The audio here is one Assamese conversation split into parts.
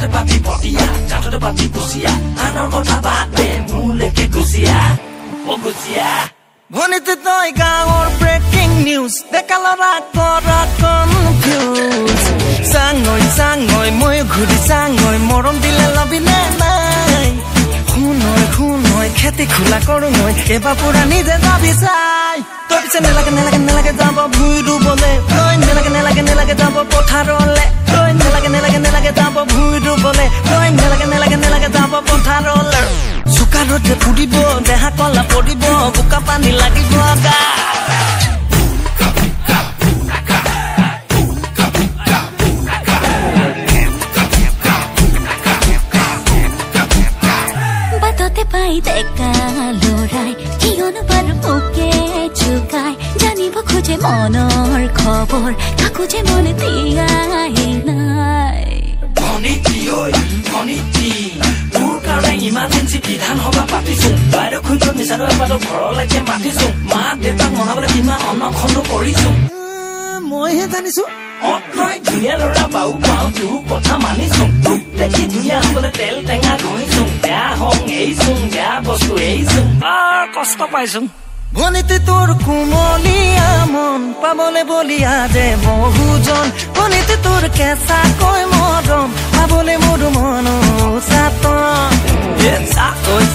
জাততে পাতি পটিয়া জাততে পাতি কুচিয়া আনৰ কথা বাদ দে মোলৈকে গুচিয়া ও গুচিয়া ভনিতে তই গাঁৱৰ ব্ৰেকিং নিউজ ডেকা ল'ৰা কৰা কনফিউজ চাঙৈ মই ঘূৰি চাঙৈ মৰম দিলে লবিনে নাই শুনৈ খেতি খোলা কৰোঁ মই এবাৰ পুৰা নিজে যাবি চাই তই পিছে নেলাগে যাব ভুই ৰুবলে তই নেলাগে যাব পথাৰলে তই নেলাগে যাব ভুই ৰুবলে তই নেলাগে যাব পথাৰলে চুকাৰতে ফুৰিব দেহা কলা পৰিব বোকা পানী লাগিব গা বাটতে পাই ডেকা লৰাই কিয়নো বাৰু মোকে জোকাই জানিব খোজে মনৰ খবৰ কাকো যে মনে দিয়াই নাই ভনিটি তোৰ কাৰণে ইমাৰ্জেঞ্চি বিধানসভা পাতিছো বাইদেউ খুঁজো নিচাৰো এবাৰো ঘৰলৈকে মাতিছো মা দেউতাক মনাবলৈ কিমান অনখনো কৰিছো মইহে জানিছো তই ধুনীয়া ল'ৰা বাউ পাওঁ তোৰ কথা মানিছো তোক দেখি ধুনীয়া হ'বলৈ তেল টেঙা ঘঁহিছো বেয়া হং এৰিছো বেয়া বস্তু এৰিছো কষ্ট পাইছো ভনিতে তোৰ কুমলীয়া মন পাবলে বলিয়া যে বহুজন ভনিতে তোৰ কেঁচাকৈ মৰম পাবলে মোৰ মন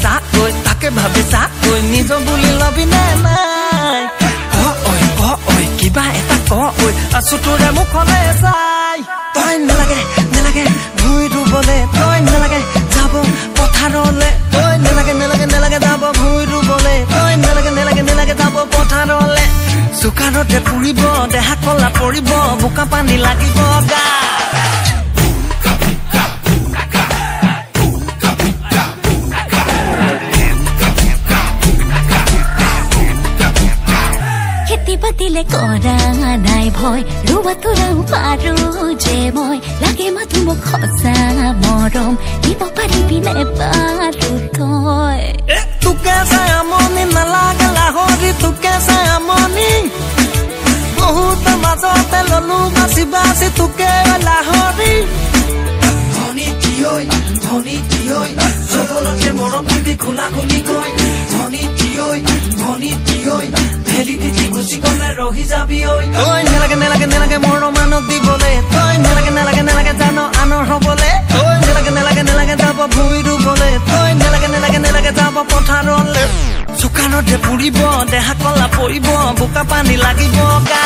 চাকৈ তাকে ভাবি চাকৈ নিজ বুলি লবিনে নাই কিবা এটা কৈ আছো তোৰে মুখলে চাই তই নেলাগে ভুই ৰুবলে তই নেলাগে যাব পথাৰলে তই নেলাগে যাব ভুই ৰুবলে তই নেলাগে যাব পথাৰলে চুকাৰতে ফুৰিব দেহা কলা পৰিব বোকা পানী লাগিব গা পাতিলে কৰা নাই ভয় ৰুবা তোৰাও পাৰো যে মই লাগে মাথো মোক সঁচা মৰম দিব পাৰিবিনে বাৰু তই তোকে চাই আমনি নালাগে লাহৰি তোকে চাই আমনি বহুত মাজতে ললো বাচি তোকে লাহৰি ভনিটি চবলতে মৰম দিবি খোলা খুলি কৈ ভনিটি ভেলি দিদি গুচি গলে ৰহি যাবি তই নেলাগে মৰমানক দিবলে তই নেলাগে জানো আনৰ হবলে তই নেলাগে যাব ভুই ৰুবলে তই নেলাগে যাব পথাৰলে চুকানতে ফুৰিব দেহা কলা পৰিব বোকা পানী লাগিব গা